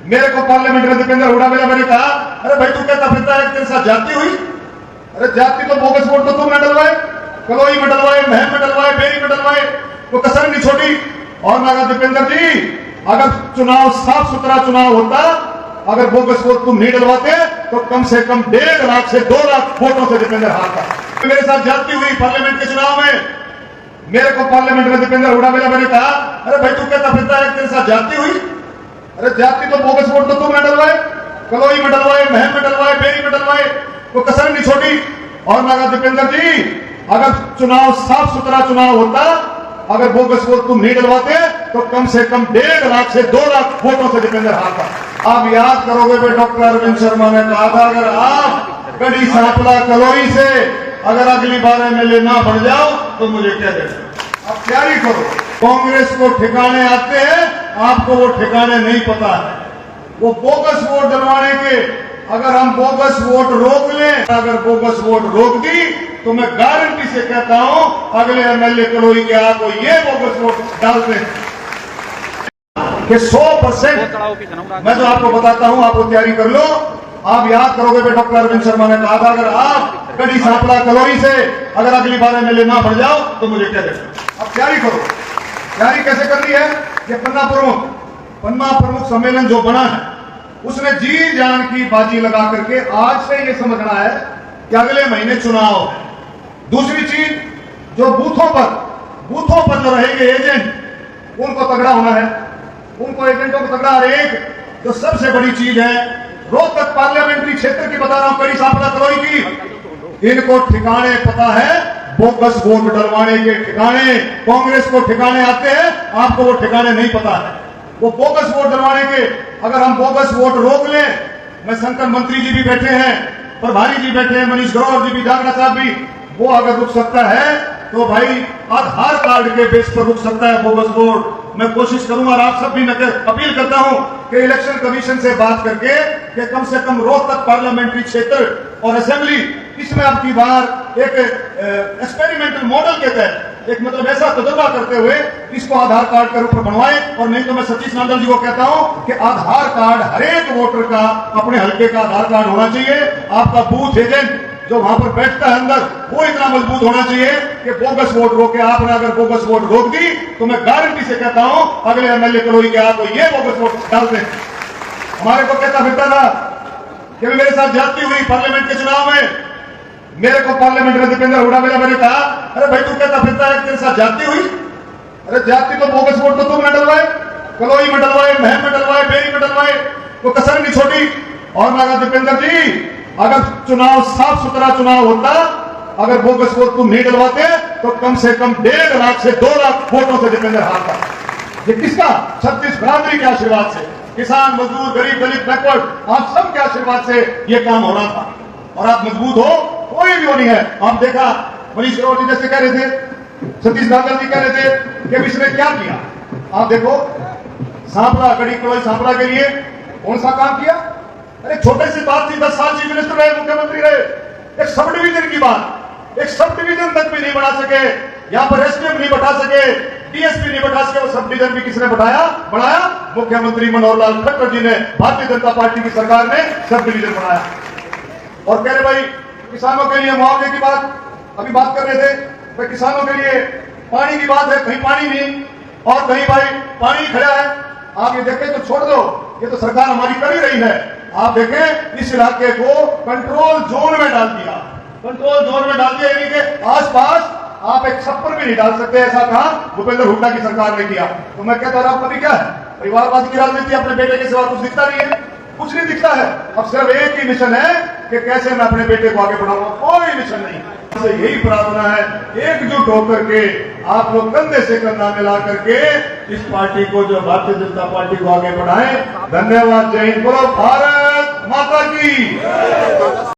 मेरे को पार्लियामेंट में दीपेंद्र हुडा मैंने कहा, अरे भाई तू कहता फिरता है तेरे साथ जाति हुई। अरे जाति तो बोगस वोट तो तुमने डलवाए, कलोई में डलवाए, महम में डलवाए, बेरी में डलवाए, तो कसर नहीं छोड़ी। और मैं कहा दीपेंद्र जी, अगर चुनाव साफ सुथरा चुनाव होता, अगर बोगस वोट तुम नहीं डलवाते तो कम से कम 1.5 लाख से 2 लाख वोटों से दीपेंद्र हारता। मेरे साथ जाति हुई पार्लियामेंट के चुनाव में। मेरे को पार्लियामेंट में दीपेंद्र हुडा मैंने कहा, अरे भाई तू कहता फिरता है तेरे साथ जाति हुई। अरे जाति तो बोगस वोट तो तुमने डलवाए, कलोई में डलवाए, महम में डलवाए, बेरी में डलवाए, तो कसर नहीं छोड़ी। और मैं कहा दीपेंद्र जी, अगर चुनाव साफ सुथरा चुनाव होता, अगर बोगस वोट तुम नहीं डलवाते तो कम से कम 1.5 लाख से 2 लाख वोटों से दीपेंद्र हारता। आप याद करोगे वे डॉक्टर अरविंद शर्मा ने कहा था, अगर आप गढ़ी सांपला कलोई से अगर अगली बार एमएलए ना बन जाओ तो मुझे कह देना। अब तैयारी करो। कांग्रेस को ठिकाने आते हैं, आपको वो ठिकाने नहीं पता है। वो बोगस वोट डलवाने के, अगर हम बोगस वोट रोक लें, अगर बोगस वोट रोक दी तो मैं गारंटी से कहता हूं अगले एमएलए कलोई के आपको ये बोगस वोट डालते हैं कि 100%। मैं तो आपको बताता हूं, आपको तैयारी कर लो। आप याद करोगे वे डॉक्टर अरविंद शर्मा ने कहा था, अगर आप गढ़ी सांपला कलोई से अगर अगली बार एमएलए ना बन जाओ तो मुझे कह देना। अब तैयारी करो। तैयारी कैसे करनी है? ये पन्ना प्रमुख सम्मेलन जो बना है, उसने जी जान की बाजी लगा करके आज से ये समझना है कि अगले महीने चुनाव है। दूसरी चीज, जो बूथों पर जो रहेंगे एजेंट, उनको तगड़ा होना है, उनको एजेंटों को तगड़ा। एक जो सबसे बड़ी चीज है, रोहतक पार्लियामेंट्री क्षेत्र की बता रहा हूं, गढ़ी सांपला कलोई की, इनको ठिकाने पता है, बोगस वोट डलवाने के ठिकाने। कांग्रेस को ठिकाने आते हैं, आपको वो ठिकाने नहीं पता है। वो बोगस वोट डलवाने के, अगर हम बोगस वोट रोक लें, मैं शंकर मंत्री जी भी बैठे हैं, प्रभारी जी बैठे हैं, मनीष ग्रोवर जी भी, जागरा साहब भी, वो अगर रुक सकता है तो भाई आधार कार्ड के बेस पर रुक सकता है बोगस वोट। मैं कोशिश करूंगा और आप सब भी मैं अपील करता हूं कि इलेक्शन कमीशन से बात करके कि कम से कम रोहतक पार्लियामेंट्री क्षेत्र और असेंबली, इसमें अब की बार एक एक्सपेरिमेंटल मॉडल के तहत एक मतलब ऐसा तजुर्बा करते हुए इसको आधार कार्ड के रूप में बनवाए। और नहीं तो मैं सतीश नांदल जी को कहता हूं कि आधार कार्ड हर एक वोटर का, अपने हल्के का आधार कार्ड होना चाहिए। आपका बूथ एजेंट जो वहां पर बैठता है अंदर, वो इतना मजबूत होना चाहिए कि बोगस वोट रोके। आपने अगर बोगस वोट रोक दी तो मैं गारंटी से कहता हूं अगले एमएलए कलोई के आपको ये बोगस वोट डालते हैं। हमारे को कहता फिरता था कि मेरे साथ जाति हुई पार्लियामेंट के चुनाव में। मेरे को पार्लियामेंट में दीपेंद्र हुडा मैंने कहा, अरे भाई तू कहता फिरता है तेरे साथ जाति हुई। अरे जाति तो बोगस वोट तो तुमने डलवाए, कलोई में डलवाए, महम में डलवाए, बेरी में डलवाए, तो कसर नहीं छोड़ी। और मैं कहा दीपेंद्र जी, अगर चुनाव साफ सुथरा चुनाव होता, अगर बोगस वोट तुम नहीं डलवाते तो कम से कम 1.5 लाख से 2 लाख वोटों से दीपेंद्र हारता। ये किसका? 36 बरादरी के आशीर्वाद से, किसान, मजदूर, गरीब, दलित, बैकवर्ड, आप सब के आशीर्वाद से ये काम हो रहा था। और आप मजबूत हो, कोई भी वो नहीं है। आप देखा मनीष ग्रोवर जी जैसे कह रहे थे, सतीश नांदल जी कह रहे थे कि इसने क्या किया। आप देखो, सांपला, गढ़ी कलोई सांपला के लिए कौन सा काम किया? अरे छोटे सी बात थी, 10 साल चीफ मिनिस्टर रहे, मुख्यमंत्री रहे, एक सब डिवीजन की बात, एक सब डिवीजन तक भी नहीं बढ़ा सके। यहां पर एसडीएम नहीं बढ़ा सके, डीएसपी नहीं बढ़ा सके, वो सब डिवीजन भी किसने बढ़ाया? मुख्यमंत्री मनोहर लाल खट्टर जी ने, भारतीय जनता पार्टी की सरकार ने सब डिवीजन बढ़ाया। और कह रहे भाई किसानों के लिए मुआवजे की बात अभी बात कर रहे थे, भाई किसानों के लिए पानी की बात है, कहीं पानी नहीं और कहीं भाई पानी खड़ा है। आप ये देखें तो छोड़ दो, ये तो सरकार हमारी कर ही रही है। आप देखें, इस इलाके को कंट्रोल जोन में डाल दिया, यानी कि आसपास आप एक छप्पर भी नहीं डाल सकते। ऐसा काम भूपेंद्र हुड्डा की सरकार ने किया। तो मैं कहता हूं, आपको भी क्या है, परिवारवाद की राजनीति, अपने बेटे के सिवा कुछ दिखता नहीं है, कुछ नहीं दिखता है। अब सिर्फ एक ही मिशन है कि कैसे मैं अपने बेटे को आगे बढ़ाऊंगा, कोई मिशन नहीं। यही प्रार्थना है, एकजुट होकर के आप लोग कंधे से कंधा मिला करके इस पार्टी को, जो भारतीय जनता पार्टी को आगे बढ़ाएं। धन्यवाद। जय हिंद। बोलो भारत माता की।